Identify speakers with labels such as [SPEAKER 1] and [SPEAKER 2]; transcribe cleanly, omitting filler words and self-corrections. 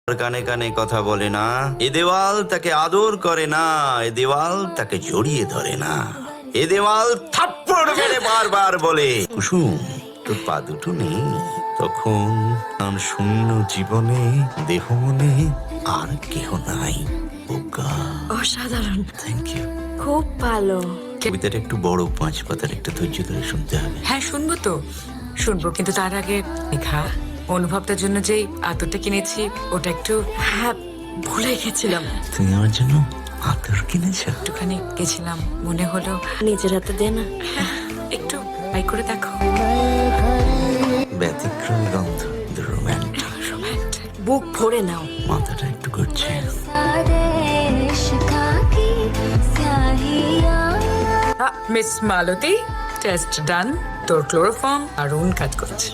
[SPEAKER 1] কানে কানে কথা বলে না, এ দেওয়াল তাকে আদর করে না, এ দেওয়াল তাকে জড়িয়ে ধরে না, এ দেওয়াল থাপ্পড় মেরে বারবার বলে, কুসুম তোর পা দুটো নেই। তখন তার শূন্য জীবনে দেহ মনে আর কেহ নাই।
[SPEAKER 2] অসাধারণ,
[SPEAKER 1] থ্যাংক ইউ।
[SPEAKER 2] খুব ভালো।
[SPEAKER 1] কবিতাটা একটু বড়, 5 পাতার, একটা ধৈর্য ধরে শুনতে হবে।
[SPEAKER 3] হ্যাঁ শুনবো তো, শুনবো, কিন্তু তার আগে লেখা অনুভবটার জন্য যে আতরটা কিনেছি ওটা একটু
[SPEAKER 2] হ্যাঁ, ভুলে গেছিলাম।
[SPEAKER 1] তুমি আমার জন্য আতর কিনেছ?
[SPEAKER 3] একটুখানি গেছিলাম, মনে হলো
[SPEAKER 2] নিজের হাতে দে না।
[SPEAKER 3] একটু ট্রাই করে দেখো।
[SPEAKER 1] ব্যতিক্রমী গন্ধ, রোম্যান্টিক।
[SPEAKER 2] বুক ভরে নাও।
[SPEAKER 1] মাথাটা একটু ঘুরছে।
[SPEAKER 3] মিস মালতী, টেস্ট ডান। তোর ক্লোরোফর্ম আর কাজ করছে।